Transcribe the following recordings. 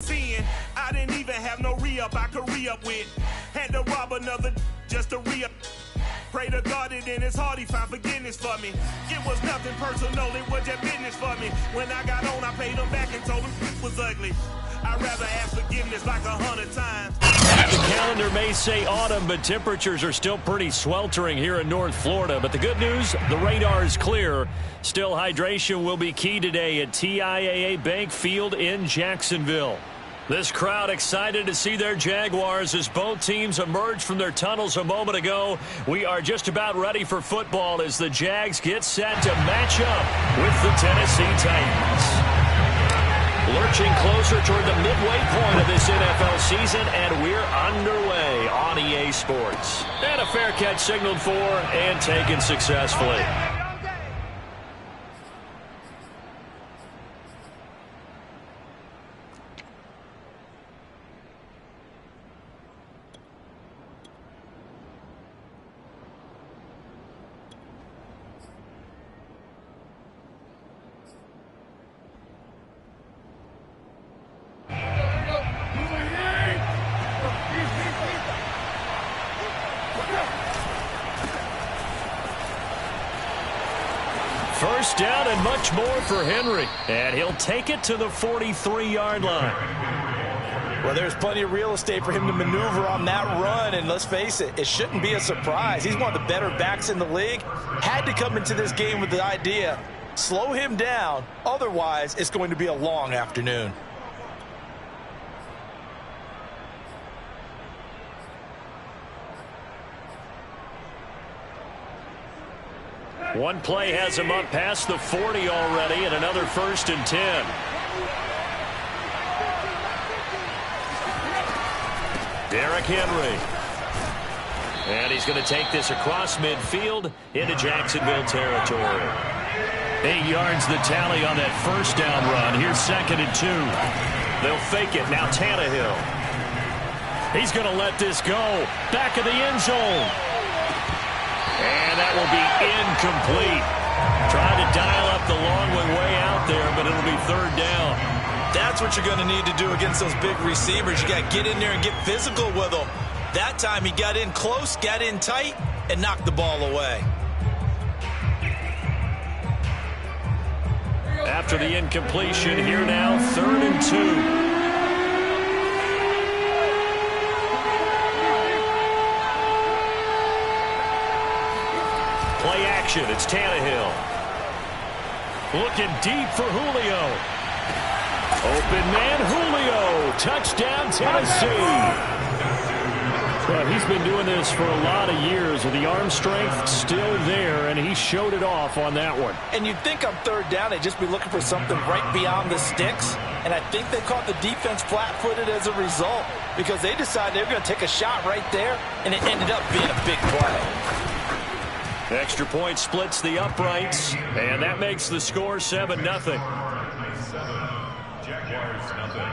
10. I didn't even have no re-up I could re-up with. Had to rob another just to re-up. Pray to God that in his heart he found forgiveness for me. It was nothing personal, it was just business for me. When I got on, I paid him back and told him it was ugly. I'd rather ask forgiveness like 100 times. The calendar may say autumn, but temperatures are still pretty sweltering here in North Florida. But the good news, the radar is clear. Still, hydration will be key today at TIAA Bank Field in Jacksonville. This crowd excited to see their Jaguars as both teams emerged from their tunnels a moment ago. We are just about ready for football as the Jags get set to match up with the Tennessee Titans. Lurching closer toward the midway point of this NFL season, and we're underway on EA Sports. And a fair catch signaled for and taken successfully. First down and much more for Henry. And he'll take it to the 43-yard line. Well, there's plenty of real estate for him to maneuver on that run. And let's face it, it shouldn't be a surprise. He's one of the better backs in the league. Had to come into this game with the idea, slow him down. Otherwise, it's going to be a long afternoon. One play has him up past the 40 already, and another 1st and 10. Derrick Henry. And he's going to take this across midfield into Jacksonville territory. 8 yards the tally on that first down run. Here's 2nd and 2. They'll fake it. Now Tannehill. He's going to let this go. Back of the end zone. And that will be incomplete. Trying to dial up the long one way out there, but it'll be 3rd down. That's what you're going to need to do against those big receivers. You got to get in there and get physical with them. That time he got in close, got in tight, and knocked the ball away. After the incompletion, here now, 3rd and 2. Play action, it's Tannehill. Looking deep for Julio. Open man, Julio. Touchdown, Tennessee. Well, he's been doing this for a lot of years, with the arm strength still there, and he showed it off on that one. And you'd think on 3rd down they'd just be looking for something right beyond the sticks, and I think they caught the defense flat-footed as a result, because they decided they were going to take a shot right there, and it ended up being a big play. Extra point splits the uprights, and that makes the score 7-0. Jaguars nothing.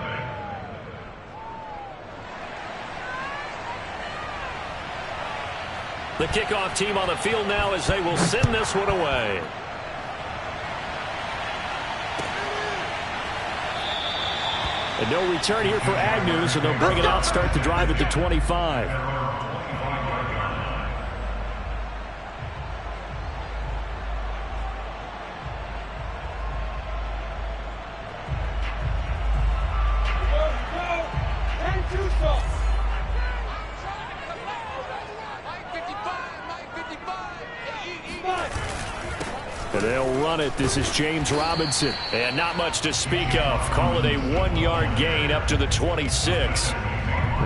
The kickoff team on the field now as they will send this one away. And no return here for Agnew, so they'll bring it out, start the drive at the 25. They'll run it. This is James Robinson. And not much to speak of. Call it a 1-yard gain up to the 26.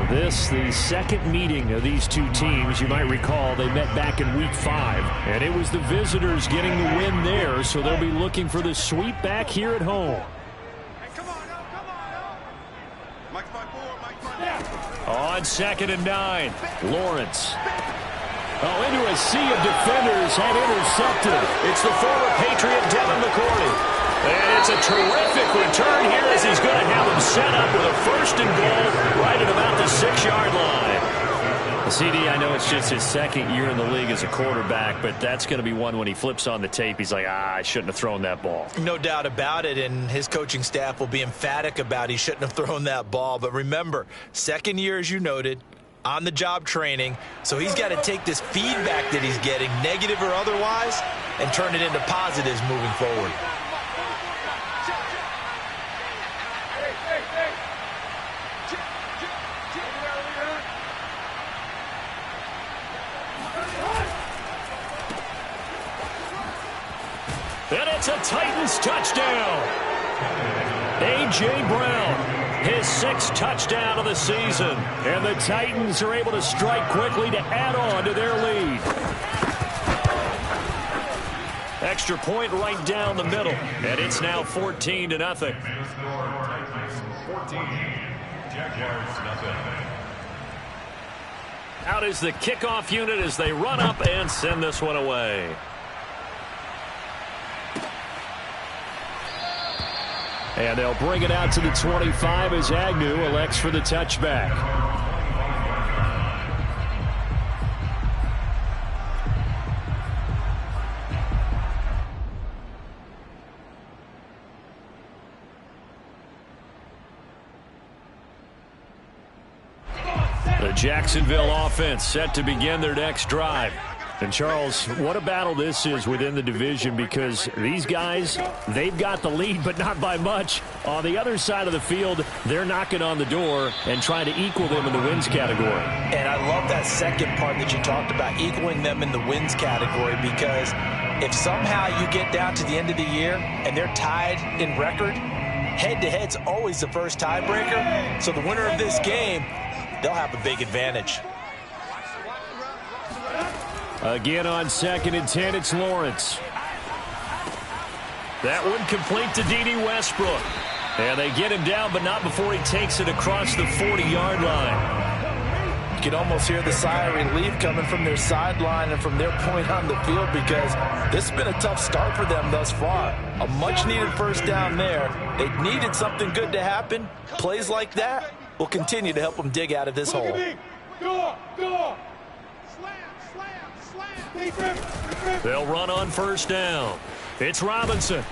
This, the second meeting of these two teams. You might recall they met back in Week 5. And it was the visitors getting the win there, so they'll be looking for the sweep back here at home. On 2nd and 9, Lawrence. Oh, into a sea of defenders and intercepted. It's the former Patriot Devin McCourty. And it's a terrific return here as he's going to have him set up with a 1st and goal right at about the 6-yard line. CD, I know it's just his second year in the league as a quarterback, but that's going to be one when he flips on the tape, he's like, I shouldn't have thrown that ball. No doubt about it, and his coaching staff will be emphatic about he shouldn't have thrown that ball. But remember, second year, as you noted, on-the-job training, so he's got to take this feedback that he's getting, negative or otherwise, and turn it into positives moving forward. And it's a Titans touchdown. A.J. Brown, his 6th touchdown of the season. And the Titans are able to strike quickly to add on to their lead. Extra point right down the middle. And it's now 14-0. 14, Jaguars nothing. Out is the kickoff unit as they run up and send this one away. And they'll bring it out to the 25 as Agnew elects for the touchback. The Jacksonville offense set to begin their next drive. And, Charles, what a battle this is within the division, because these guys, they've got the lead, but not by much. On the other side of the field, they're knocking on the door and trying to equal them in the wins category. And I love that second part that you talked about, equaling them in the wins category, because if somehow you get down to the end of the year and they're tied in record, head-to-head's always the first tiebreaker. So the winner of this game, they'll have a big advantage. Again on 2nd and 10, it's Lawrence. That one complete to D.D. Westbrook. And they get him down, but not before he takes it across the 40-yard line. You can almost hear the sigh of relief coming from their sideline and from their point on the field, because this has been a tough start for them thus far. A much-needed first down there. They needed something good to happen. Plays like that will continue to help them dig out of this hole. They'll run on first down. It's Robinson.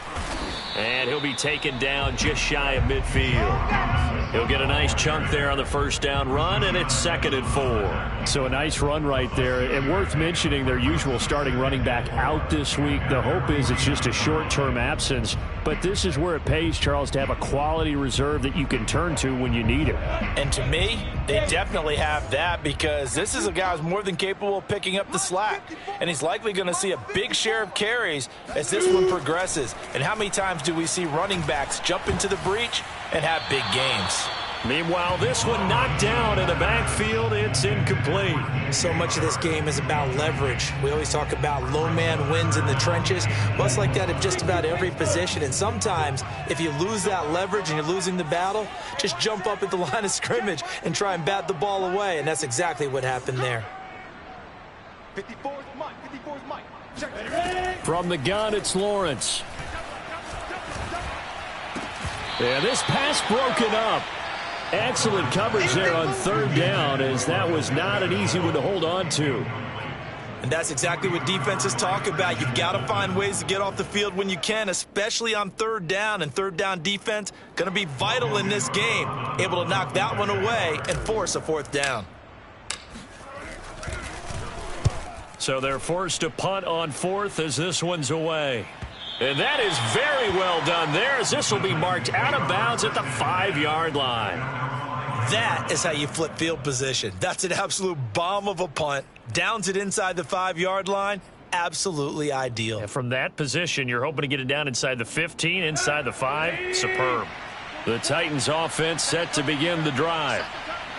And he'll be taken down just shy of midfield. He'll get a nice chunk there on the first down run, and it's 2nd and 4. So a nice run right there. And worth mentioning, their usual starting running back out this week. The hope is it's just a short-term absence. But this is where it pays, Charles, to have a quality reserve that you can turn to when you need it. And to me, they definitely have that, because this is a guy who's more than capable of picking up the slack. And he's likely going to see a big share of carries as this one progresses. And how many times do we see running backs jump into the breach and have big games? Meanwhile, this one knocked down in the backfield. It's incomplete. So much of this game is about leverage. We always talk about low man wins in the trenches. Well, it's like that at just about every position. And sometimes, if you lose that leverage and you're losing the battle, just jump up at the line of scrimmage and try and bat the ball away. And that's exactly what happened there. 54's Mike. From the gun, it's Lawrence. Yeah, this pass broken up. Excellent coverage there on 3rd down, as that was not an easy one to hold on to. And that's exactly what defenses talk about. You've got to find ways to get off the field when you can, especially on 3rd down. And 3rd down defense going to be vital in this game. Able to knock that one away and force a 4th down. So they're forced to punt on 4th as this one's away. And that is very well done there, as this will be marked out of bounds at the 5-yard line. That is how you flip field position. That's an absolute bomb of a punt. Downs it inside the 5-yard line. Absolutely ideal. And from that position, you're hoping to get it down inside the 15, inside the 5. Superb. The Titans offense set to begin the drive.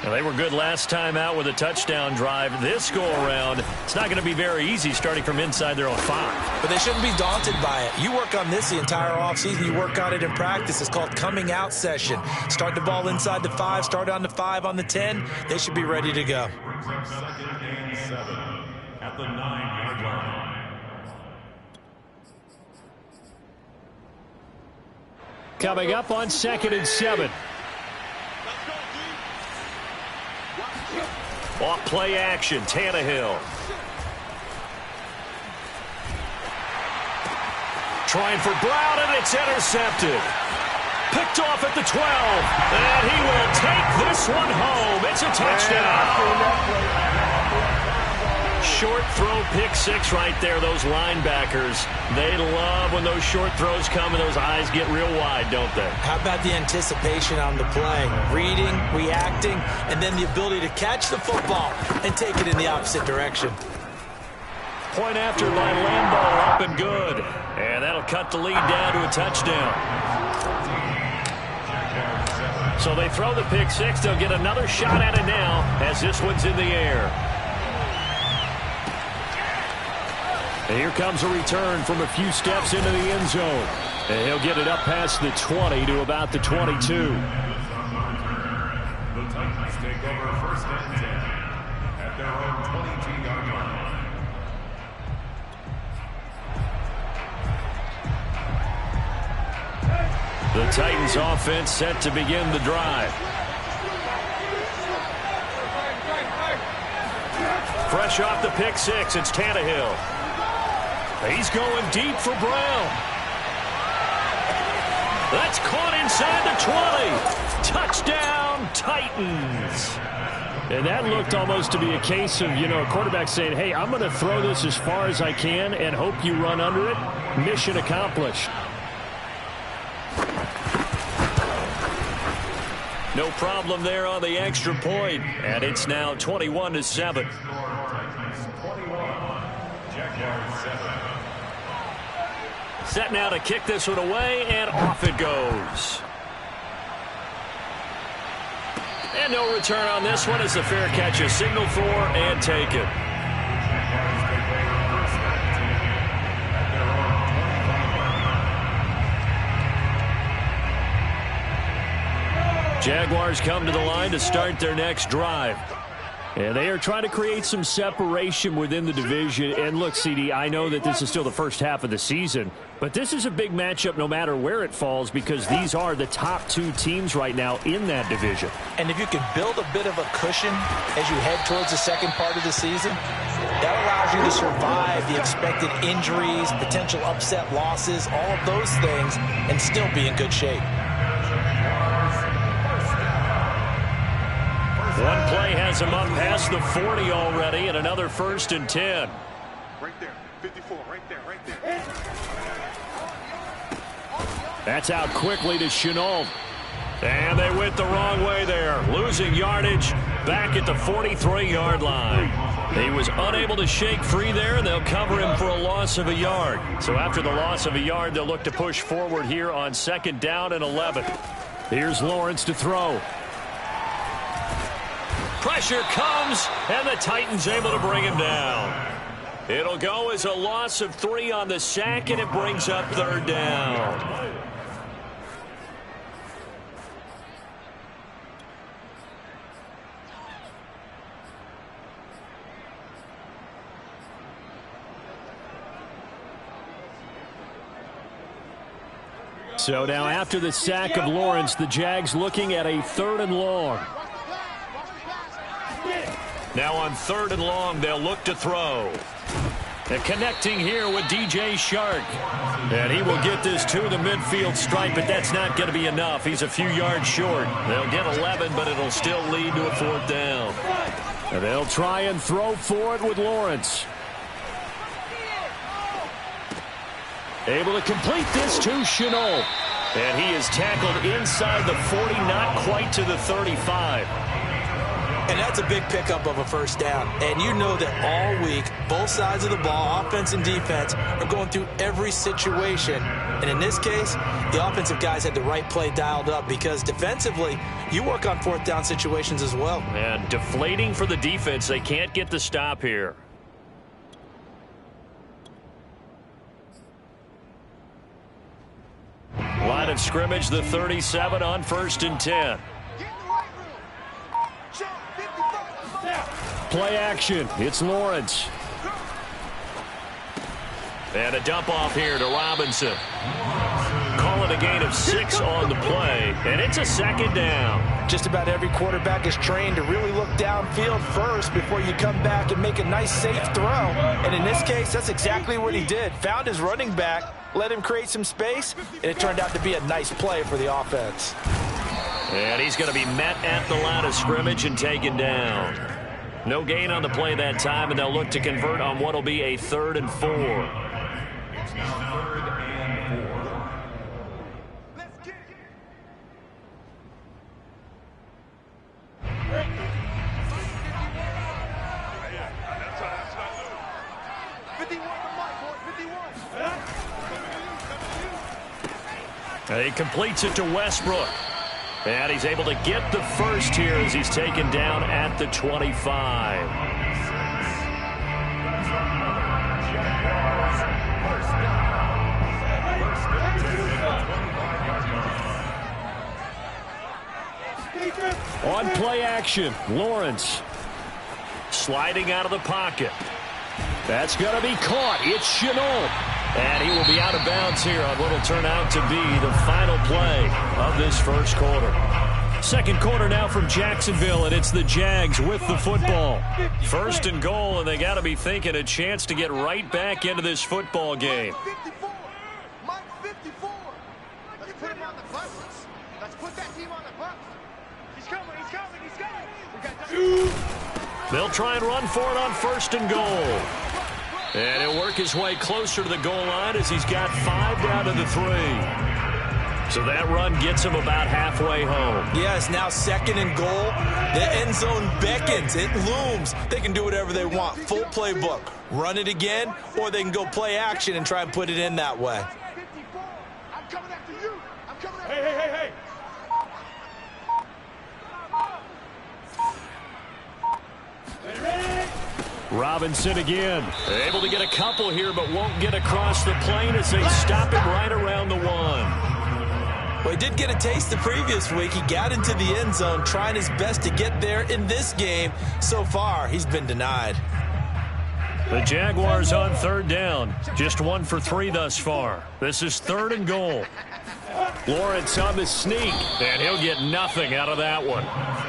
Now, they were good last time out with a touchdown drive. This go-around, it's not going to be very easy starting from inside their own 5. But they shouldn't be daunted by it. You work on this the entire offseason. You work on it in practice. It's called coming out session. Start the ball inside the 5, start on the 5, on the 10. They should be ready to go. 2nd and 7 at the 9-yard line. Coming up on 2nd and 7. Off play action, Tannehill. Trying for Brown, and it's intercepted. Picked off at the 12, and he will take this one home. It's a touchdown. Short throw, pick six right there. Those linebackers, they love when those short throws come and those eyes get real wide, don't they? How about the anticipation on the play? Reading, reacting, and then the ability to catch the football and take it in the opposite direction. Point after by Lambeau, up and good. And that'll cut the lead down to a touchdown. So they throw the pick six. They'll get another shot at it now as this one's in the air. And here comes a return from a few steps into the end zone. And he'll get it up past the 20 to about the 22. The Titans take over first and 10 at their own 22-yard line. The Titans offense set to begin the drive. Fresh off the pick six, it's Tannehill. He's going deep for Brown. That's caught inside the 20. Touchdown, Titans. And that looked almost to be a case of, a quarterback saying, hey, I'm going to throw this as far as I can and hope you run under it. Mission accomplished. No problem there on the extra point, and it's now 21-7. Set now to kick this one away, and off it goes. And no return on this one as the fair catch is signaled for and taken. Jaguars come to the line to start their next drive. And they are trying to create some separation within the division. And look, CD, I know that this is still the first half of the season, but this is a big matchup no matter where it falls because these are the top two teams right now in that division. And if you can build a bit of a cushion as you head towards the second part of the season, that allows you to survive the expected injuries, potential upset losses, all of those things, and still be in good shape. One play has him up past the 40 already, and another 1st and 10. Right there, 54, right there. That's out quickly to Chenault. And they went the wrong way there. Losing yardage back at the 43-yard line. He was unable to shake free there, and they'll cover him for a loss of a yard. So after the loss of a yard, they'll look to push forward here on 2nd down and 11. Here's Lawrence to throw. Pressure comes, and the Titans able to bring him down. It'll go as a loss of 3 on the sack, and it brings up 3rd down. So now after the sack of Lawrence, the Jags looking at a 3rd and long. Now on 3rd and long, they'll look to throw. And connecting here with DJ Shark. And he will get this to the midfield stripe, but that's not going to be enough. He's a few yards short. They'll get 11, but it'll still lead to a 4th down. And they'll try and throw for it with Lawrence. Able to complete this to Chenault. And he is tackled inside the 40, not quite to the 35. And that's a big pickup of a 1st down. And you know that all week, both sides of the ball, offense and defense, are going through every situation. And in this case, the offensive guys had the right play dialed up because defensively, you work on 4th down situations as well. And deflating for the defense. They can't get the stop here. Line of scrimmage, the 37 on 1st and 10. Play action. It's Lawrence. And a dump off here to Robinson. Calling with a gain of 6 on the play, and it's a second down. Just about every quarterback is trained to really look downfield first before you come back and make a nice, safe throw. And in this case, that's exactly what he did. Found his running back, let him create some space, and it turned out to be a nice play for the offense. And he's going to be met at the line of scrimmage and taken down. No gain on the play that time, and they'll look to convert on what will be a 3rd and 4. It's now 3rd and 4. Let's get it. That's not good. 51 on the mark, boy. 51. He completes it to Westbrook. And he's able to get the first here as he's taken down at the 25. On play action, Lawrence sliding out of the pocket. That's going to be caught. It's Chenault. And he will be out of bounds here on what will turn out to be the final play of this first quarter. Second quarter now from Jacksonville, and it's the Jags with the football. 1st and goal, and they got to be thinking a chance to get right back into this football game. Mike 54. Let's put him on the bus. Let's put that team on the bus. He's coming, he's coming, he's coming. They'll try and run for it on 1st and goal. And he'll work his way closer to the goal line as he's got 5 down to the 3. So that run gets him about halfway home. Yeah, it's now 2nd and goal. The end zone beckons. It looms. They can do whatever they want. Full playbook. Run it again, or they can go play action and try and put it in that way. 54. I'm coming after you. I'm coming after Hey. Robinson again. Able to get a couple here, but won't get across the plane as they stop him right around the 1. Well, he did get a taste the previous week. He got into the end zone, trying his best to get there in this game. So far, he's been denied. The Jaguars on 3rd down. Just 1 for 3 thus far. This is 3rd and goal. Lawrence on the sneak, and he'll get nothing out of that one.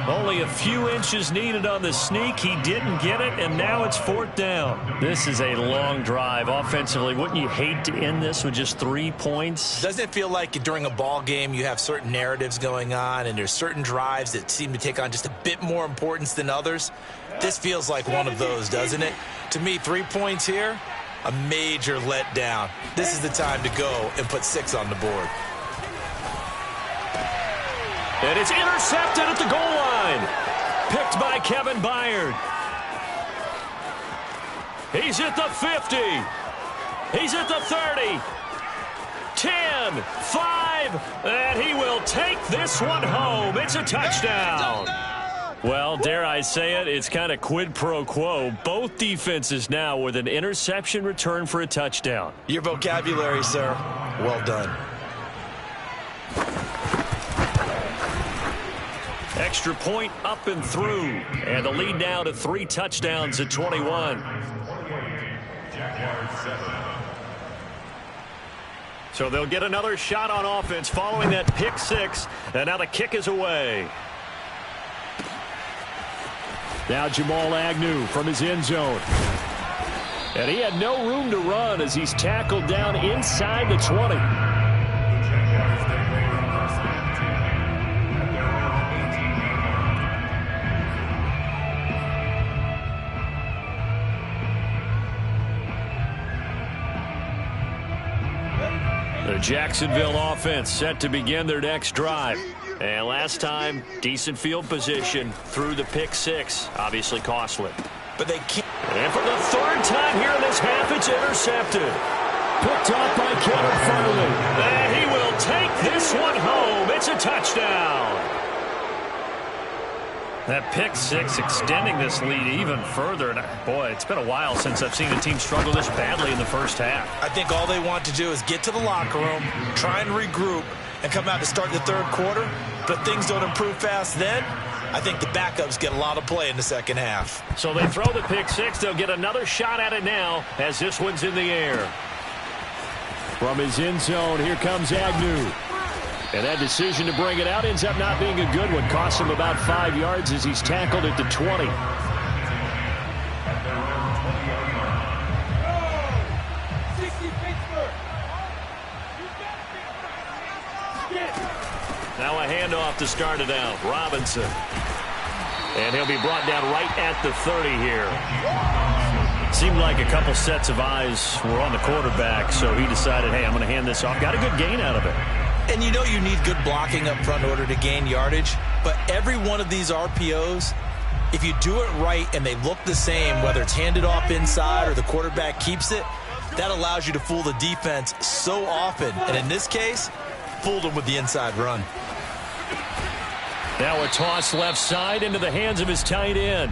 Only a few inches needed on the sneak. He didn't get it, and now it's 4th down. This is a long drive offensively. Wouldn't you hate to end this with just 3 points? Doesn't it feel like during a ball game you have certain narratives going on, and there's certain drives that seem to take on just a bit more importance than others? This feels like one of those, doesn't it? To me, 3 points here, a major letdown. This is the time to go and put 6 on the board. And it's intercepted at the goal line. Picked by Kevin Byard. He's at the 50. He's at the 30. 10, 5, and he will take this one home. It's a touchdown. Well, dare I say it, it's kind of quid pro quo. Both defenses now with an interception return for a touchdown. Your vocabulary, sir. Well done. Extra point up and through. And the lead now to 3 touchdowns at 21. So they'll get another shot on offense following that pick 6. And now the kick is away. Now Jamal Agnew from his end zone. And he had no room to run as he's tackled down inside the 20. The Jacksonville offense set to begin their next drive. And last time, decent field position through the pick 6. Obviously costly. But they can't. And for the 3rd time here in this half, it's intercepted. Picked off by Kevin Farley. And he will take this one home. It's a touchdown. That pick 6 extending this lead even further. And boy, it's been a while since I've seen a team struggle this badly in the first half. I think all they want to do is get to the locker room, try and regroup, and come out to start the 3rd quarter. But if things don't improve fast then, I think the backups get a lot of play in the second half. So they throw the pick 6. They'll get another shot at it now as this one's in the air. From his end zone, here comes Agnew. And that decision to bring it out ends up not being a good one. Costs him about 5 yards as he's tackled at the 20. Now a handoff to start it out. Robinson. And he'll be brought down right at the 30 here. Seemed like a couple sets of eyes were on the quarterback, so he decided, hey, I'm going to hand this off. Got a good gain out of it. And you know you need good blocking up front in order to gain yardage, but every one of these RPOs, if you do it right and they look the same, whether it's handed off inside or the quarterback keeps it, that allows you to fool the defense so often. And in this case, fooled them with the inside run. Now a toss left side into the hands of his tight end.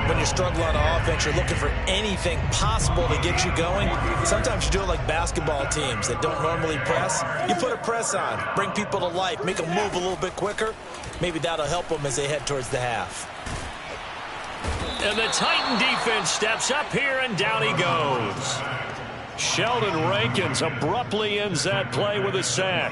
When you're struggling on offense, you're looking for anything possible to get you going. Sometimes you do it like basketball teams that don't normally press. You put a press on, bring people to life, make them move a little bit quicker. Maybe that'll help them as they head towards the half. And the Titan defense steps up here, and down he goes. Sheldon Rankins abruptly ends that play with a sack.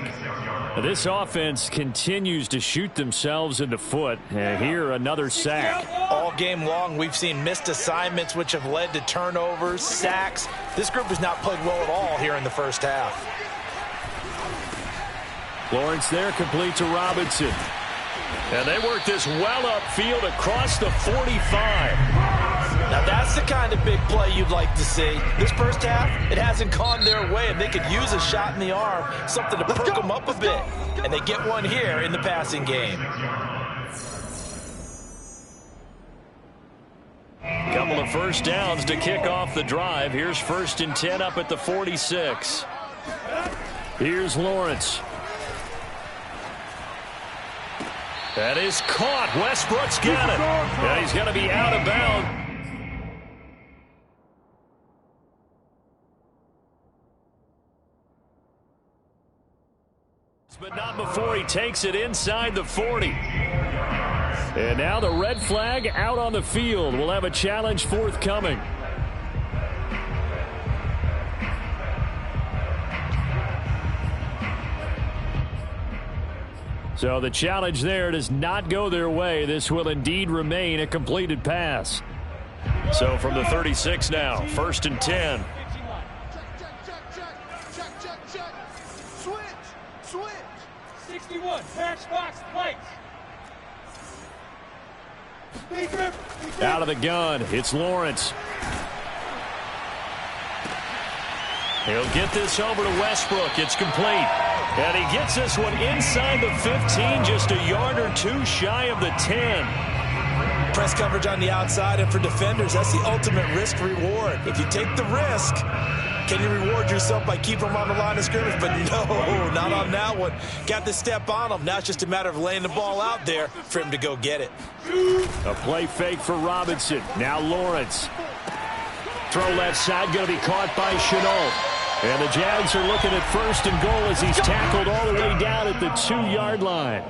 This offense continues to shoot themselves in the foot. And here, another sack. All game long, we've seen missed assignments, which have led to turnovers, sacks. This group has not played well at all here in the first half. Lawrence there, complete to Robinson. And they work this well upfield across the 45. Now that's the kind of big play you'd like to see. This first half, it hasn't gone their way, and they could use a shot in the arm, something to perk them up a bit. And they get one here in the passing game. Couple of first downs to kick off the drive. Here's 1st and 10 up at the 46. Here's Lawrence. That is caught. Westbrook's got it. And he's going to be out of bounds. But not before he takes it inside the 40. And now the red flag out on the field. We'll have a challenge forthcoming. So the challenge there does not go their way. This will indeed remain a completed pass. So from the 36 now, 1st and 10. Out of the gun, it's Lawrence. He'll get this over to Westbrook. It's complete. And he gets this one inside the 15, just a yard or two shy of the 10. Press coverage on the outside, and for defenders, that's the ultimate risk-reward. If you take the risk, can you reward yourself by keeping them on the line of scrimmage? But no, not on that one. Got the step on them. Now it's just a matter of laying the ball out there for him to go get it. A play fake for Robinson. Now Lawrence. Throw left side, going to be caught by Chenault. And the Jags are looking at 1st and goal as he's tackled all the way down at the 2-yard line.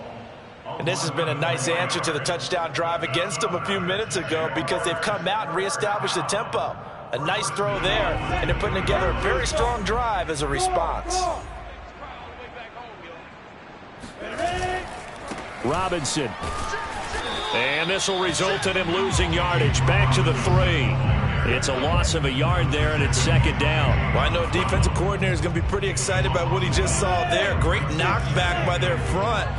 And this has been a nice answer to the touchdown drive against them a few minutes ago, because they've come out and reestablished the tempo. A nice throw there, and they're putting together a very strong drive as a response. Robinson. And this will result in him losing yardage. Back to the 3. It's a loss of a yard there, and it's 2nd down. Well, I know defensive coordinator is going to be pretty excited about what he just saw there. Great knockback by their front.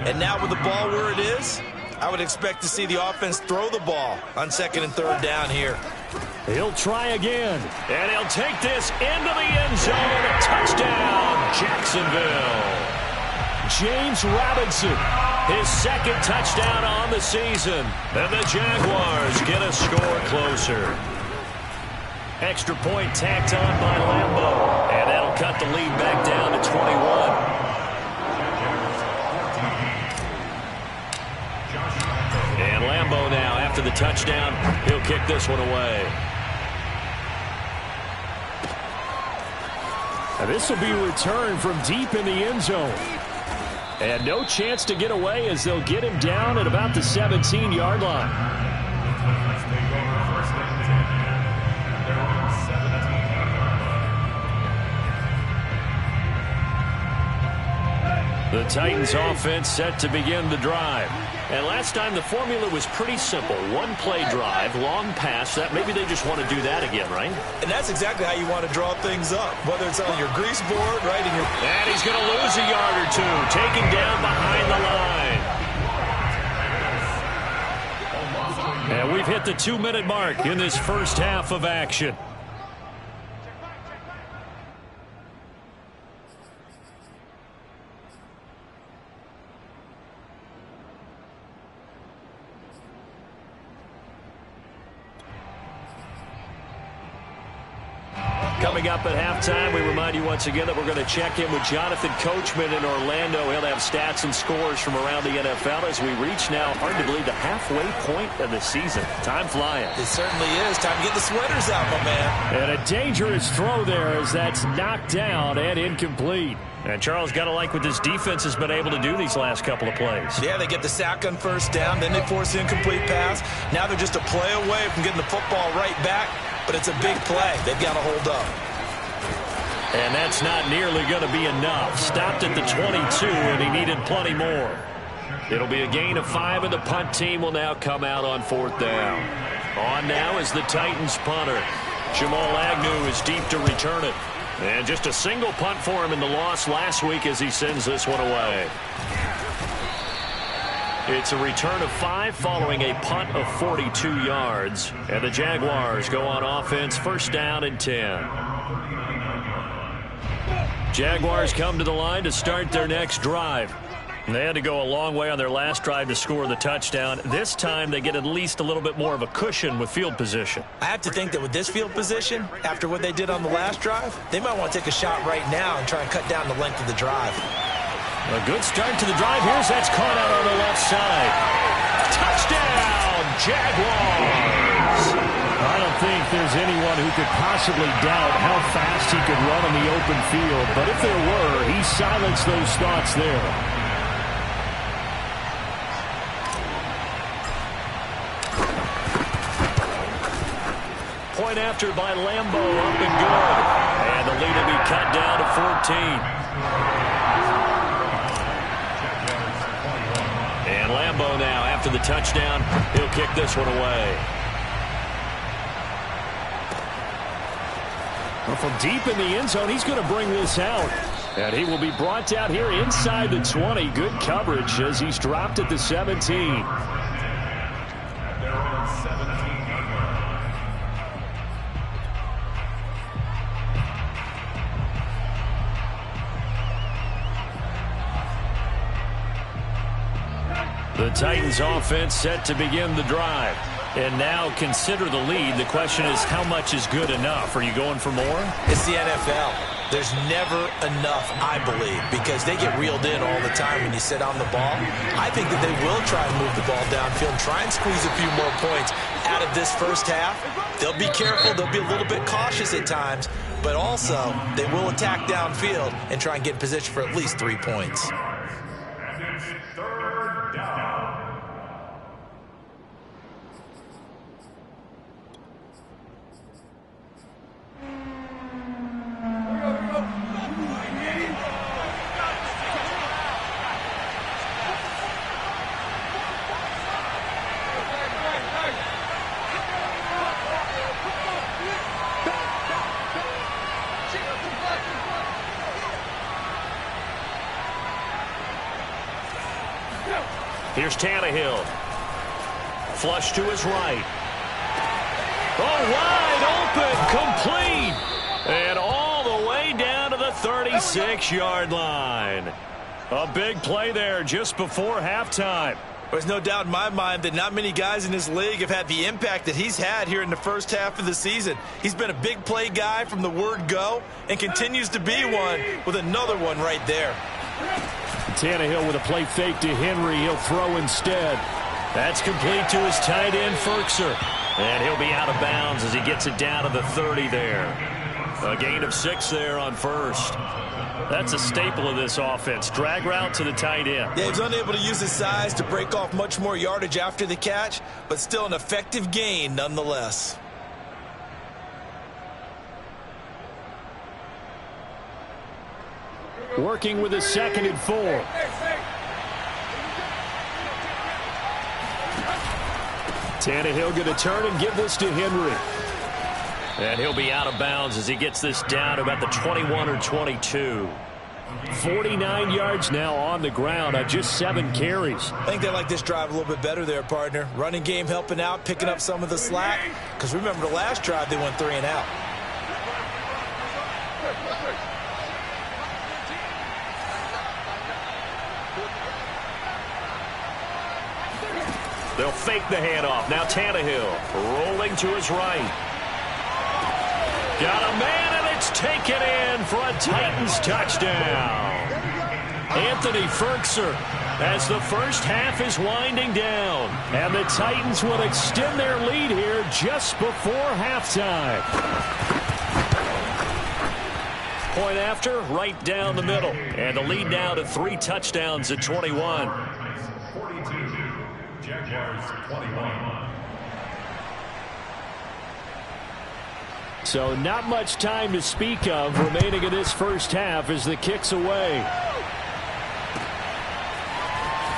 And now with the ball where it is, I would expect to see the offense throw the ball on 2nd and 3rd down here. He'll try again, and he'll take this into the end zone. A touchdown, Jacksonville. James Robinson, his 2nd touchdown on the season. And the Jaguars get a score closer. Extra point tacked on by Lambeau, and that'll cut the lead back down to 21. And Lambeau now, after the touchdown, he'll kick this one away. Now this will be returned from deep in the end zone. And no chance to get away as they'll get him down at about the 17-yard line. The Titans offense set to begin the drive. And last time the formula was pretty simple. One play drive, long pass. That maybe they just want to do that again, right? And that's exactly how you want to draw things up, whether it's on your grease board, right in your... And he's going to lose a yard or two, taken down behind the line. And we've hit the 2-minute mark in this first half of action. Coming up at halftime, we remind you once again that we're going to check in with Jonathan Coachman in Orlando. He'll have stats and scores from around the NFL as we reach now, hard to believe, the halfway point of the season. Time flying. It certainly is. Time to get the sweaters out, my man. And a dangerous throw there as that's knocked down and incomplete. And Charles, got to like what this defense has been able to do these last couple of plays. Yeah, they get the sack on first down, then they force the incomplete pass. Now they're just a play away from getting the football right back. But it's a big play. They've got to hold up. And that's not nearly going to be enough. Stopped at the 22, and he needed plenty more. It'll be a gain of 5, and the punt team will now come out on 4th down. On now is the Titans punter. Jamal Agnew is deep to return it. And just a single punt for him in the loss last week as he sends this one away. It's a return of 5 following a punt of 42 yards. And the Jaguars go on offense, 1st down and 10. Jaguars come to the line to start their next drive. They had to go a long way on their last drive to score the touchdown. This time they get at least a little bit more of a cushion with field position. I have to think that with this field position, after what they did on the last drive, they might want to take a shot right now and try and cut down the length of the drive. A good start to the drive. Here's that's caught out on the left side. Touchdown, Jaguars! I don't think there's anyone who could possibly doubt how fast he could run in the open field. But if there were, he silenced those thoughts there. Point after by Lambo, up and good. And the lead will be cut down to 14. And Lambo now, after the touchdown, he'll kick this one away. Well, from deep in the end zone, he's going to bring this out. And he will be brought out here inside the 20. Good coverage as he's dropped at the 17. The Titans offense set to begin the drive. And now consider the lead. The question is, how much is good enough? Are you going for more? It's the NFL. There's never enough, I believe, because they get reeled in all the time when you sit on the ball. I think that they will try and move the ball downfield, try and squeeze a few more points out of this first half. They'll be careful. They'll be a little bit cautious at times, but also they will attack downfield and try and get in position for at least 3 points. Here's Tannehill. Flush to his right. Oh, wide open, complete. And all the way down to the 36-yard line. A big play there just before halftime. There's no doubt in my mind that not many guys in this league have had the impact that he's had here in the first half of the season. He's been a big play guy from the word go and continues to be one with another one right there. Tannehill with a play fake to Henry. He'll throw instead. That's complete to his tight end, Ferkser. And he'll be out of bounds as he gets it down to the 30 there. A gain of 6 there on first. That's a staple of this offense. Drag route to the tight end. Yeah, he's unable to use his size to break off much more yardage after the catch, but still an effective gain nonetheless. working with a 2nd and 4. Tannehill going to turn and give this to Henry. And he'll be out of bounds as he gets this down to about the 21 or 22. 49 yards now on the ground on just 7 carries. I think they like this drive a little bit better there, partner. Running game helping out, picking up some of the slack. Because remember the last drive, they went 3 and out. They'll fake the handoff. Now Tannehill rolling to his right. Got a man, and it's taken in for a Titans touchdown. Anthony Ferkser as the first half is winding down. And the Titans will extend their lead here just before halftime. Point after, right down the middle. And the lead now to 3 touchdowns at 21. 42, Jaguars 21. So not much time to speak of remaining in this first half as the kick's away.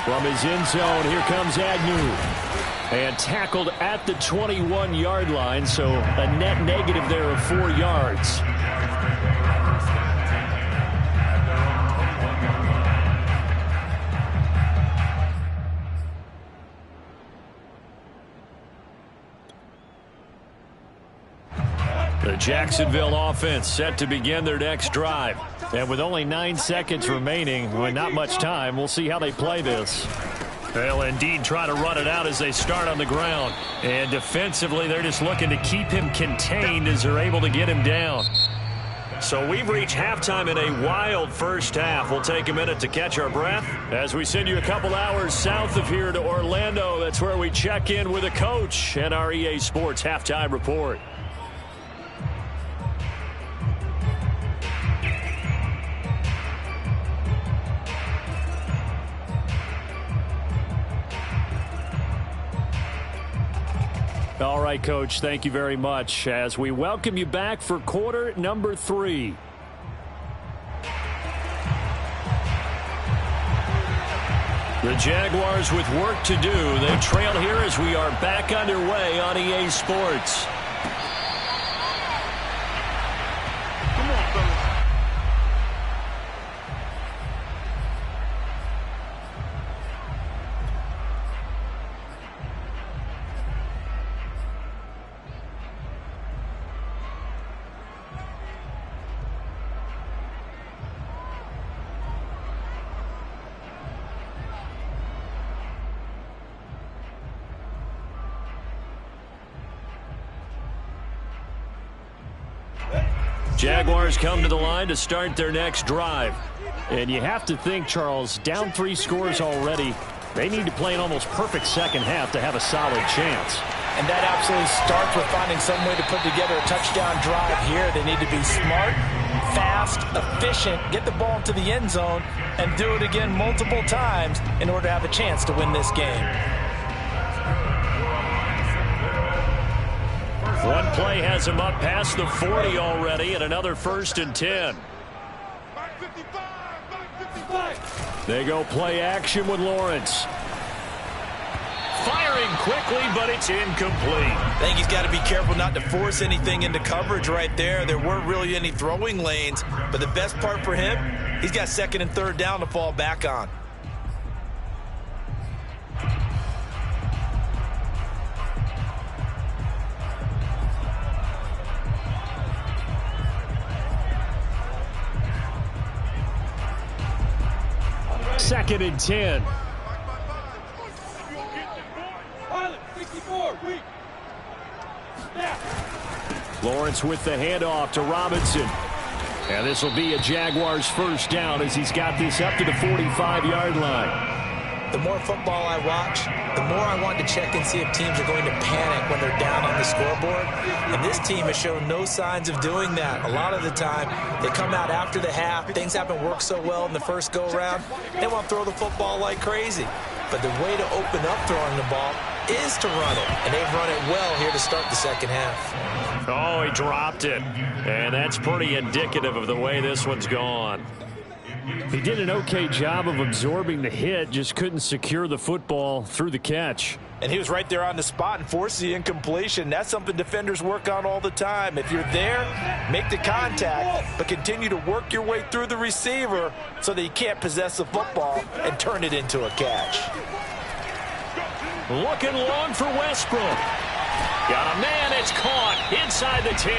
From his end zone, here comes Agnew. And tackled at the 21-yard line, so a net negative there of 4 yards. The Jacksonville offense set to begin their next drive. And with only 9 seconds remaining, with not much time, we'll see how they play this. They'll indeed try to run it out as they start on the ground. And defensively, they're just looking to keep him contained as they're able to get him down. So we've reached halftime in a wild first half. We'll take a minute to catch our breath as we send you a couple hours south of here to Orlando. That's where we check in with a coach and our EA Sports halftime report. All right, Coach, thank you very much as we welcome you back for quarter number 3. The Jaguars with work to do. They trail here as we are back underway on EA Sports. Come on, fellas. Jaguars come to the line to start their next drive. And you have to think, Charles, down 3 scores already. They need to play an almost perfect second half to have a solid chance. And that absolutely starts with finding some way to put together a touchdown drive here. They need to be smart, fast, efficient, get the ball into the end zone, and do it again multiple times in order to have a chance to win this game. One play has him up past the 40 already, and another 1st and 10. Back 55, back 55. They go play action with Lawrence. Firing quickly, but it's incomplete. I think he's got to be careful not to force anything into coverage right there. There weren't really any throwing lanes, but the best part for him, he's got 2nd and 3rd down to fall back on. Second and 10. Lawrence with the handoff to Robinson. And this will be a Jaguars first down as he's got this up to the 45-yard line. The more football I watch, the more I want to check and see if teams are going to panic when they're down on the scoreboard. And this team has shown no signs of doing that. A lot of the time, they come out after the half. Things haven't worked so well in the first go-around. They want to throw the football like crazy. But the way to open up throwing the ball is to run it. And they've run it well here to start the second half. Oh, he dropped it. And that's pretty indicative of the way this one's gone. He did an okay job of absorbing the hit, just couldn't secure the football through the catch. And he was right there on the spot and forced the incompletion. That's something defenders work on all the time. If you're there, make the contact, but continue to work your way through the receiver so that you can't possess the football and turn it into a catch. Looking long for Westbrook. Got a man, it's caught inside the 10.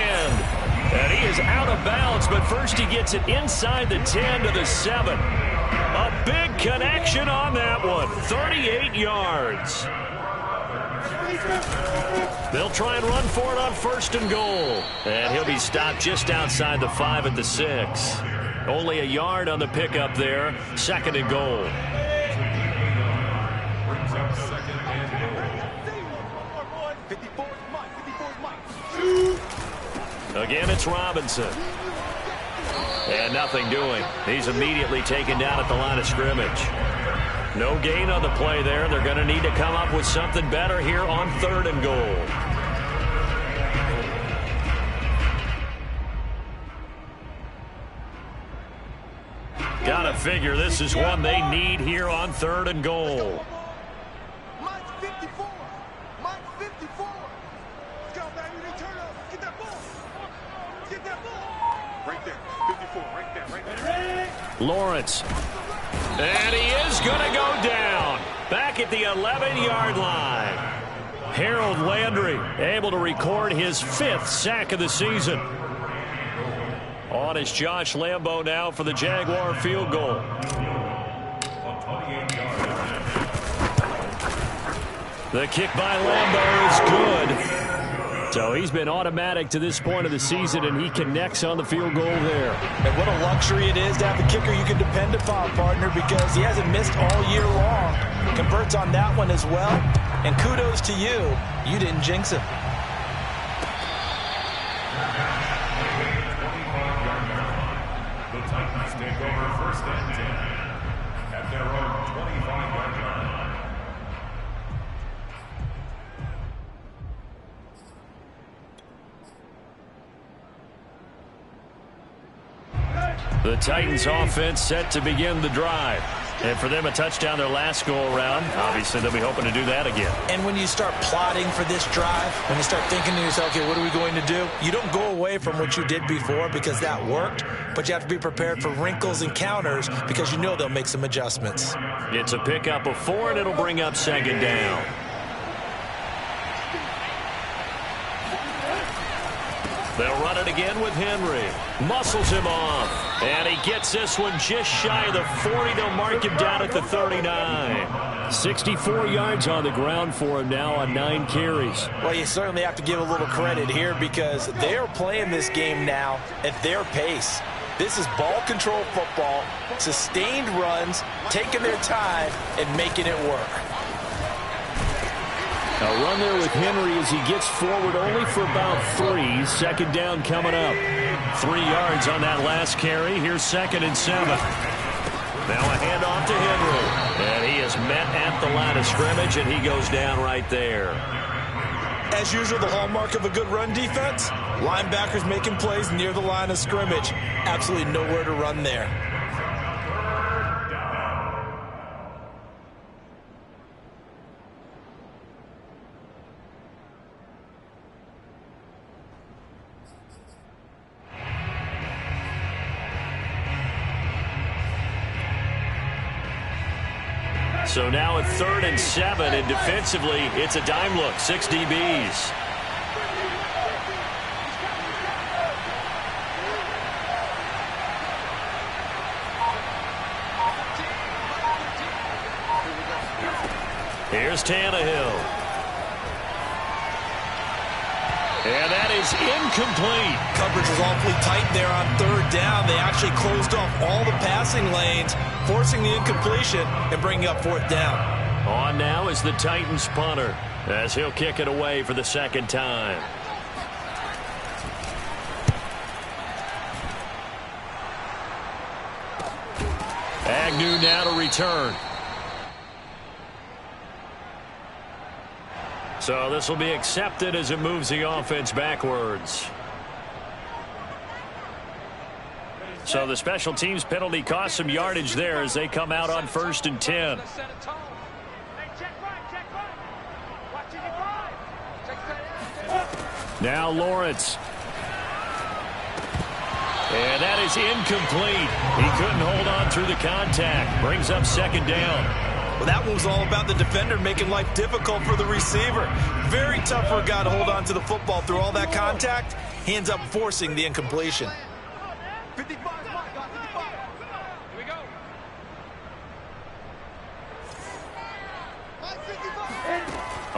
And he is out of bounds, but first he gets it inside the 10 to the 7. A big connection on that one, 38 yards. They'll try and run for it on 1st and goal. And he'll be stopped just outside the 5 at the 6. Only a yard on the pickup there, 2nd and goal. Again, it's Robinson. And nothing doing. He's immediately taken down at the line of scrimmage. No gain on the play there. They're going to need to come up with something better here on 3rd and goal. Gotta figure this is one they need here on 3rd and goal. Mike's 54. Mike's 54. Let's go, baby. They turn up. Get that ball. Get that ball. Right there. 54. Right there. Right there. Lawrence. And he is going to go down. Back at the 11-yard line. Harold Landry able to record his 5th sack of the season. On is Josh Lambo now for the Jaguar field goal. The kick by Lambo is good. So he's been automatic to this point of the season, and he connects on the field goal there. And what a luxury it is to have a kicker you can depend upon, partner, because he hasn't missed all year long. Converts on that one as well. And kudos to you. You didn't jinx him. The Titans take over 1st and 10 at their own 25-yard line. The Titans offense set to begin the drive. And for them, a touchdown their last go-around. Obviously, they'll be hoping to do that again. And when you start plotting for this drive, when you start thinking to yourself, okay, what are we going to do? You don't go away from what you did before because that worked, but you have to be prepared for wrinkles and counters because you know they'll make some adjustments. It's a pickup of 4, and it'll bring up 2nd down. They'll run it again with Henry. Muscles him off. And he gets this one just shy of the 40. They'll mark him down at the 39. 64 yards on the ground for him now on 9 carries. Well, you certainly have to give a little credit here because they are playing this game now at their pace. This is ball control football, sustained runs, taking their time, and making it work. A run there with Henry as he gets forward only for about 3. 2nd down coming up. 3 yards on that last carry. Here's 2nd and 7. Now a handoff to Henry. And he is met at the line of scrimmage, and he goes down right there. As usual, the hallmark of a good run defense, linebackers making plays near the line of scrimmage. Absolutely nowhere to run there. So now at 3rd and 7, and defensively, it's a dime look, 6 DBs. Here's Tannehill. And that is incomplete. Coverage was awfully tight there on 3rd down. They actually closed off all the passing lanes, forcing the incompletion and bringing up 4th down. On now is the Titans punter as he'll kick it away for the 2nd time. Agnew now to return. So this will be accepted as it moves the offense backwards. So the special teams penalty cost some yardage there as they come out on 1st and 10. Now Lawrence. And that is incomplete. He couldn't hold on through the contact. Brings up 2nd down. Well, that one was all about the defender making life difficult for the receiver. Very tough for a guy to hold on to the football through all that contact. He ends up forcing the incompletion. 55, Mike, 55. Here we go.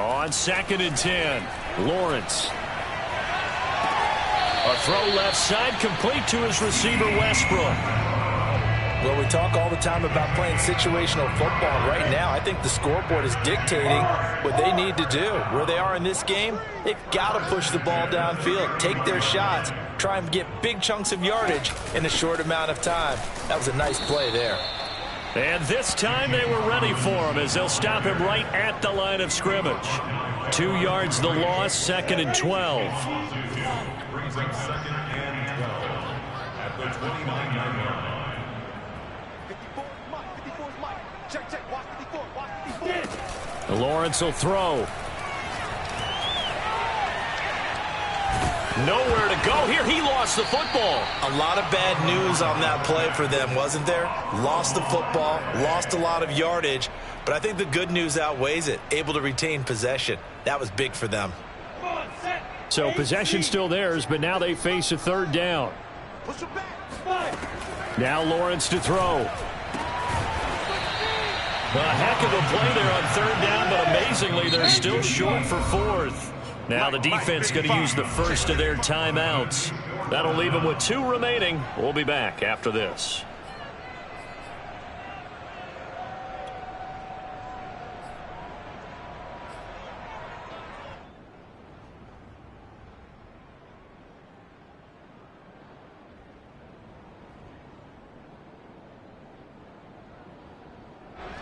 On 2nd and 10, Lawrence. A throw left side, complete to his receiver, Westbrook. Well, we talk all the time about playing situational football. Right now, I think the scoreboard is dictating what they need to do. Where they are in this game, they've got to push the ball downfield, take their shots, try and get big chunks of yardage in a short amount of time. That was a nice play there. And this time they were ready for him as they'll stop him right at the line of scrimmage. 2 yards the loss, 2nd and 12. Brings up 2nd and 12 at the 29-yard line. 54 is Mike. 54 is Mike. Check. Watch 54. Watch 54. Lawrence will throw. Nowhere to go here. He lost the football. A lot of bad news on that play for them, wasn't there? Lost the football, lost a lot of yardage, but I think the good news outweighs it. Able to retain possession. That was big for them. So possession still theirs, but now they face a 3rd down. Push him back. Now Lawrence to throw. A heck of a play there on 3rd down, but amazingly they're still short for 4th. Now the defense going to use the first of their timeouts. That'll leave them with 2 remaining. We'll be back after this.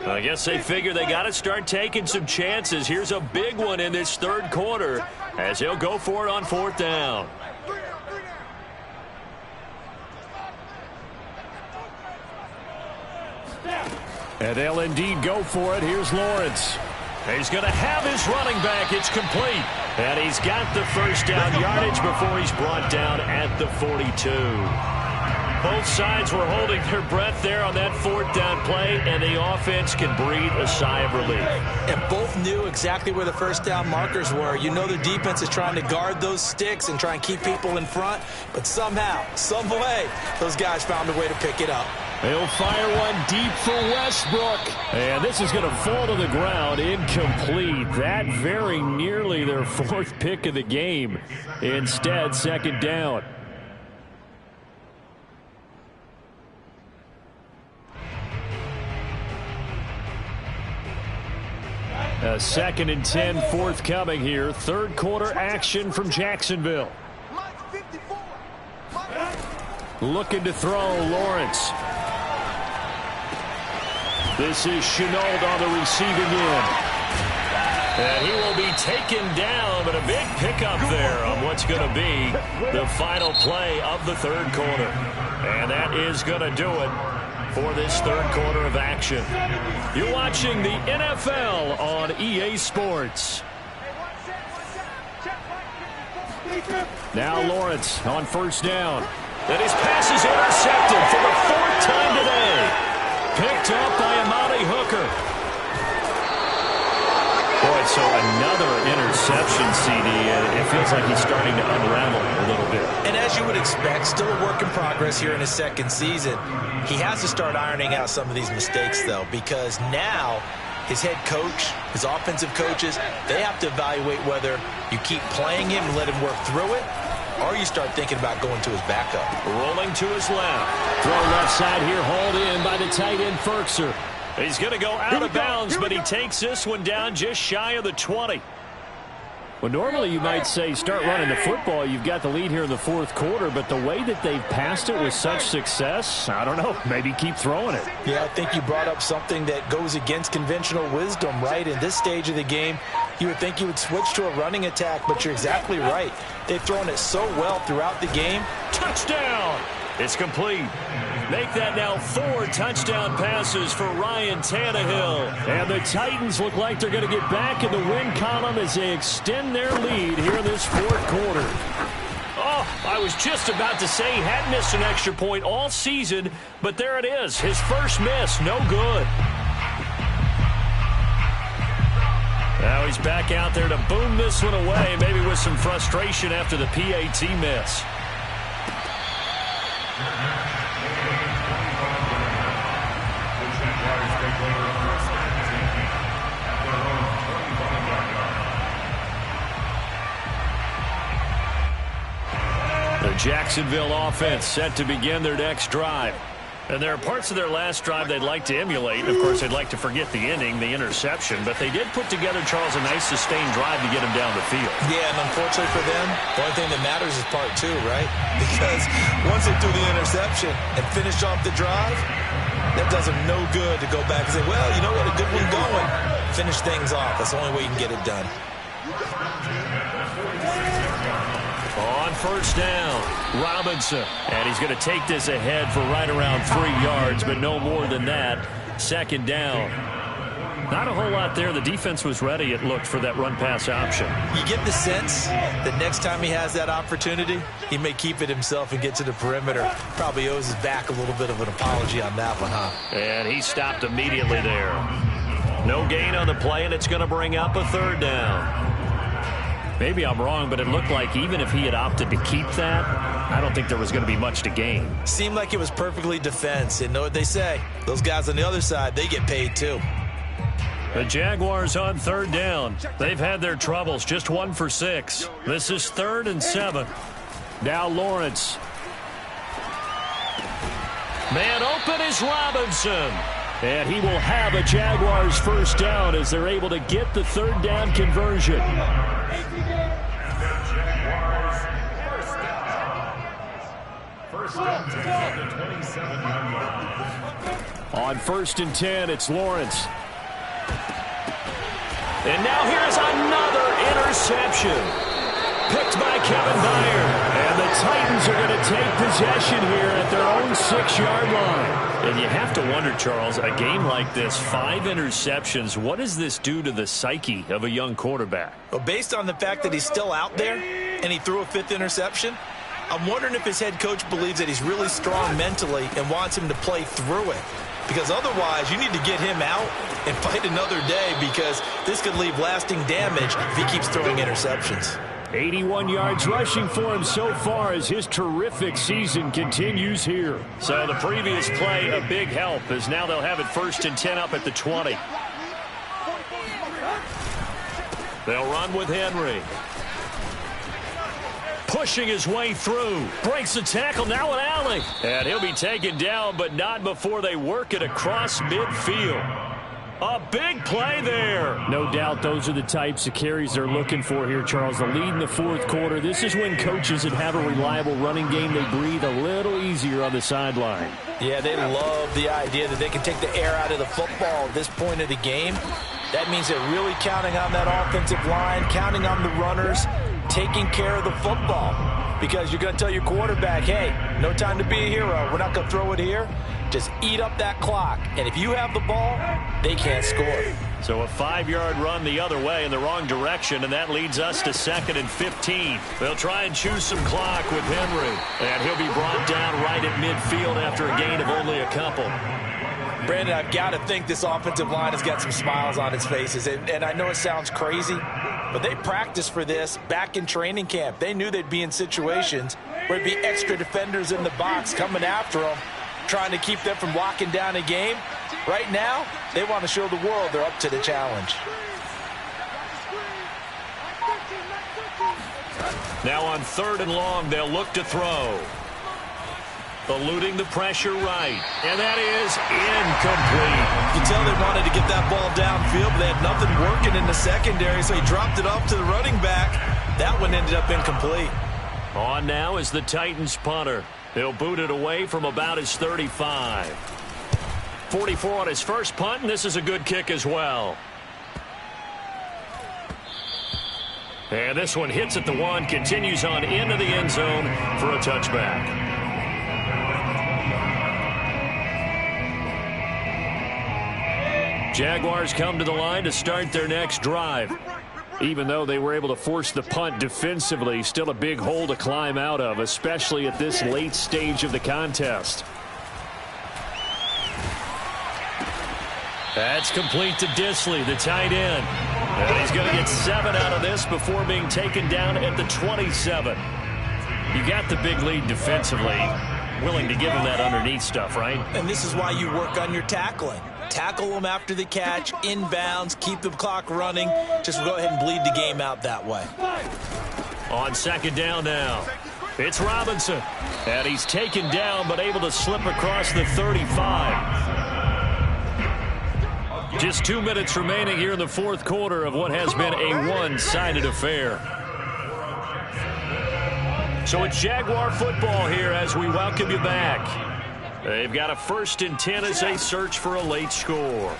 I guess they figure they got to start taking some chances. Here's a big one in this 3rd quarter as he'll go for it on 4th down. And they'll indeed go for it. Here's Lawrence. He's going to have his running back. It's complete. And he's got the 1st down yardage before he's brought down at the 42. Both sides were holding their breath there on that 4th down play, and the offense can breathe a sigh of relief. And both knew exactly where the 1st down markers were. You know the defense is trying to guard those sticks and try and keep people in front, but somehow, some way, those guys found a way to pick it up. He'll fire one deep for Westbrook. And this is going to fall to the ground, incomplete. That very nearly their 4th pick of the game. Instead, 2nd down. A 2nd and 10 forthcoming here. 3rd quarter action from Jacksonville. Looking to throw, Lawrence. This is Chenault on the receiving end. And he will be taken down, but a big pickup there on what's going to be the final play of the 3rd quarter. And that is going to do it for this 3rd quarter of action. You're watching the NFL on EA Sports. Now Lawrence on 1st down. And his pass is intercepted for the 4th time today. Picked up by Amani Hooker. Boy, so another interception, CD, and it feels like he's starting to unravel a little bit. And as you would expect, still a work in progress here in his 2nd season. He has to start ironing out some of these mistakes, though, because now his head coach, his offensive coaches, they have to evaluate whether you keep playing him and let him work through it, or you start thinking about going to his backup. Rolling to his left. Throw left side here, hauled in by the tight end, Ferkser. He's going to go out of bounds, but he takes this one down just shy of the 20. Well, normally you might say start running the football. You've got the lead here in the 4th quarter, but the way that they've passed it with such success, I don't know, maybe keep throwing it. Yeah, I think you brought up something that goes against conventional wisdom, right? In this stage of the game, you would think you would switch to a running attack, but you're exactly right. They've thrown it so well throughout the game. Touchdown! It's complete. Make that now 4 touchdown passes for Ryan Tannehill. And the Titans look like they're going to get back in the win column as they extend their lead here in this fourth quarter. Oh, I was just about to say he hadn't missed an extra point all season, but there it is. His first miss, no good. Now he's back out there to boom this one away, maybe with some frustration after the PAT miss. The Jacksonville offense set to begin their next drive. And there are parts of their last drive they'd like to emulate. Of course, they'd like to forget the ending, the interception. But they did put together, Charles, a nice sustained drive to get him down the field. Yeah, and unfortunately for them, the only thing that matters is part 2, right? Because once they threw the interception and finished off the drive, that does them no good to go back and say, well, you know, we had a good one going. Finish things off. That's the only way you can get it done. On first down, Robinson. And he's going to take this ahead for right around 3 yards, but no more than that. Second down. Not a whole lot there. The defense was ready, it looked, for that run-pass option. You get the sense that next time he has that opportunity, he may keep it himself and get to the perimeter. Probably owes his back a little bit of an apology on that one, huh? And he stopped immediately there. No gain on the play, and it's going to bring up a third down. Maybe I'm wrong, but it looked like even if he had opted to keep that, I don't think there was going to be much to gain. Seemed like it was perfectly defense. And know what they say? Those guys on the other side, they get paid too. The Jaguars on third down. They've had their troubles, just 1 for 6. This is 3rd and 7. Now Lawrence. Man open is Robinson. And he will have a Jaguars first down as they're able to get the third down conversion. First down at the 27-yard line. On 1st and 10, it's Lawrence. And now here's another interception. Picked by Kevin Byard. And the Titans are going to take possession here at their own 6-yard line. And you have to wonder, Charles, a game like this, 5 interceptions, what does this do to the psyche of a young quarterback? Well, based on the fact that he's still out there and he threw a 5th interception, I'm wondering if his head coach believes that he's really strong mentally and wants him to play through it. Because otherwise, you need to get him out and fight another day, because this could leave lasting damage if he keeps throwing interceptions. 81 yards rushing for him so far as his terrific season continues here. So the previous play, a big help, as now they'll have it 1st and 10 up at the 20. They'll run with Henry. Pushing his way through. Breaks the tackle, now an alley. And he'll be taken down, but not before they work it across midfield. A big play there. No doubt those are the types of carries they're looking for here, Charles. The lead in the fourth quarter. This is when coaches that have a reliable running game, they breathe a little easier on the sideline. Yeah, they love the idea that they can take the air out of the football at this point of the game. That means they're really counting on that offensive line, counting on the runners, taking care of the football. Because you're going to tell your quarterback, hey, no time to be a hero. We're not going to throw it here. Just eat up that clock. And if you have the ball, they can't score. So a 5-yard run the other way in the wrong direction, and that leads us to 2nd and 15. They'll try and choose some clock with Henry. And he'll be brought down right at midfield after a gain of only a couple. Brandon, I've got to think this offensive line has got some smiles on its faces. And I know it sounds crazy, but they practiced for this back in training camp. They knew they'd be in situations where there'd be extra defenders in the box coming after them, trying to keep them from locking down a game. Right now, they want to show the world they're up to the challenge. Now on 3rd and long, they'll look to throw. Eluding the pressure right. And that is incomplete. You can tell they wanted to get that ball downfield, but they had nothing working in the secondary, so he dropped it off to the running back. That one ended up incomplete. On now is the Titans punter. He'll boot it away from about his 35. 44 on his first punt, and this is a good kick as well. And this one hits at the 1, continues on into the end zone for a touchback. Jaguars come to the line to start their next drive. Even though they were able to force the punt defensively, still a big hole to climb out of, especially at this late stage of the contest. That's complete to Disley, the tight end. And he's going to get 7 out of this before being taken down at the 27. You got the big lead defensively. Willing to give him that underneath stuff, right? And this is why you work on your tackling. Tackle them after the catch, inbounds, keep the clock running. Just go ahead and bleed the game out that way. On second down now, it's Robinson. And he's taken down but able to slip across the 35. Just 2 minutes remaining here in the fourth quarter of what has been a one-sided affair. So it's Jaguar football here as we welcome you back. They've got a 1st and 10 as they search for a late score.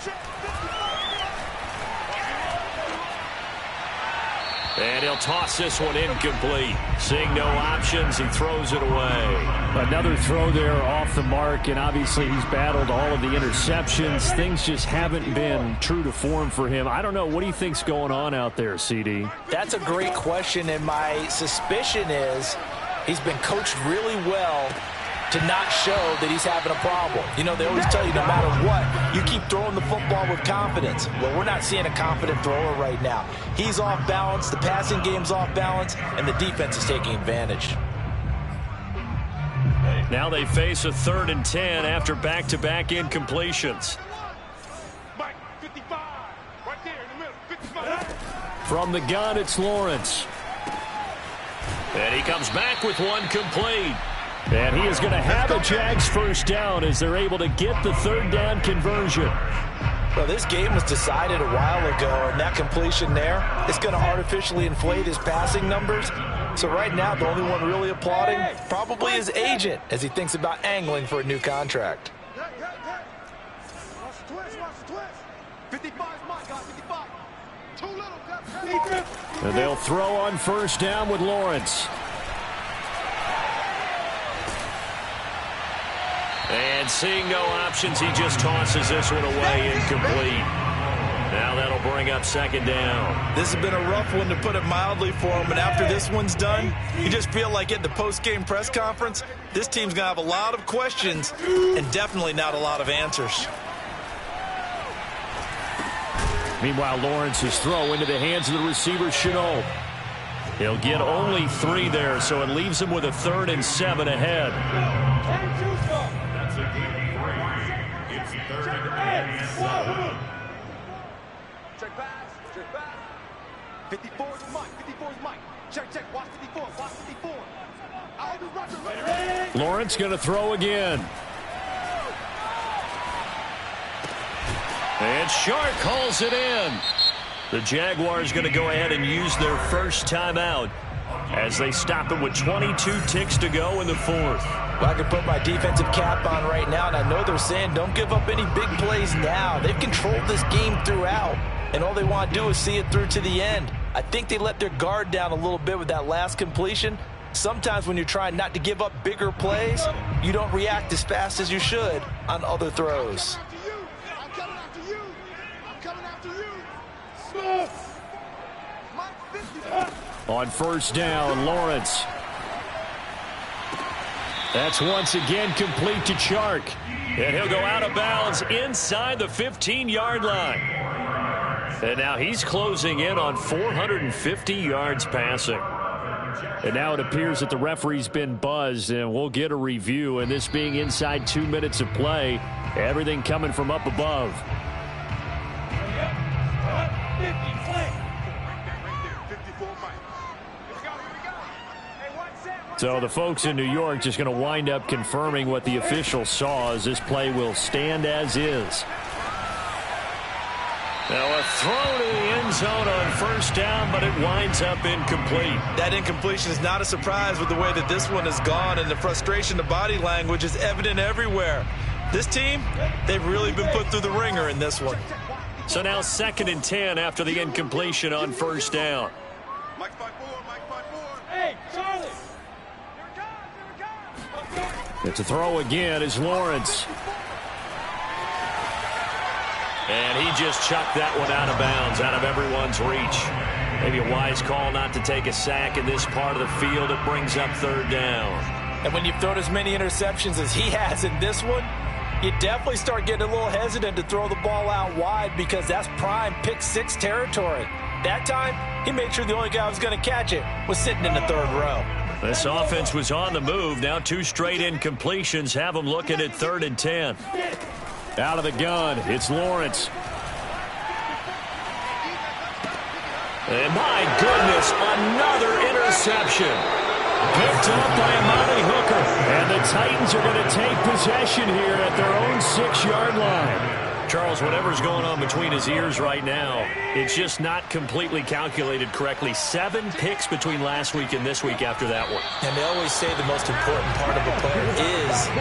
And he'll toss this one incomplete. Seeing no options, he throws it away. Another throw there off the mark, and obviously he's battled all of the interceptions. Things just haven't been true to form for him. I don't know. What do you think's going on out there, CD? That's a great question, and my suspicion is he's been coached really well to not show that he's having a problem. You know, they always tell you no matter what, you keep throwing the football with confidence. Well, we're not seeing a confident thrower right now. He's off balance, the passing game's off balance, and the defense is taking advantage. Now they face a 3rd and 10 after back-to-back incompletions. Mike, 55. Right there in the middle. 55. From the gun, it's Lawrence. And he comes back with one complete. And he is going to have a Jags first down as they're able to get the 3rd down conversion. Well, this game was decided a while ago, and that completion there is going to artificially inflate his passing numbers. So right now, the only one really applauding probably his agent as he thinks about angling for a new contract. Watch the twist. Watch the twist. 55 is my guy. 55. Too little. And they'll throw on 1st down with Lawrence. And seeing no options, he just tosses this one away incomplete. Now that'll bring up 2nd down. This has been a rough one, to put it mildly, for him. And after this one's done, you just feel like at the post-game press conference, this team's going to have a lot of questions and definitely not a lot of answers. Meanwhile, Lawrence's throw into the hands of the receiver, Chenault. He'll get only 3 there, so it leaves him with a 3rd and 7 ahead. That's a gain of 3. It's 3rd and 7. Check pass. Check pass. 54 is Mike. 54 is Mike. Check. Watch 54. Watch 54. I'll be running. Lawrence going to throw again. And Shark hauls it in. The Jaguars going to go ahead and use their first timeout as they stop it with 22 ticks to go in the 4th. Well, I can put my defensive cap on right now, and I know they're saying don't give up any big plays now. They've controlled this game throughout, and all they want to do is see it through to the end. I think they let their guard down a little bit with that last completion. Sometimes when you're trying not to give up bigger plays, you don't react as fast as you should on other throws. I'm coming after you. I'm coming after you. Mike, 50. On 1st down, Lawrence. That's once again complete to Chark. And he'll go out of bounds inside the 15-yard line. And now he's closing in on 450 yards passing. And now it appears that the referee's been buzzed, and we'll get a review. And this being inside 2 minutes of play, everything coming from up above. So the folks in New York just going to wind up confirming what the official saw, as this play will stand as is. Now a throw to the end zone on 1st down, but it winds up incomplete. That incompletion is not a surprise with the way that this one has gone, and the frustration, the body language is evident everywhere. This team, they've really been put through the ringer in this one. So now 2nd and 10 after the incompletion on 1st down. Mike 5-4. Hey, Charlie. It's a throw again is Lawrence. And he just chucked that one out of bounds, out of everyone's reach. Maybe a wise call not to take a sack in this part of the field. It brings up third down. And when you've thrown as many interceptions as he has in this one, you definitely start getting a little hesitant to throw the ball out wide because that's prime pick six territory. That time, he made sure the only guy who was going to catch it was sitting in the third row. This offense was on the move. Now 2 straight incompletions have them looking at 3rd and 10. Out of the gun, it's Lawrence. And my goodness, another interception. Picked up by Amani Hooker. And the Titans are going to take possession here at their own 6-yard line. Charles, whatever's going on between his ears right now, it's just not completely calculated correctly. 7 picks between last week and this week after that one. And they always say the most important part of a player is the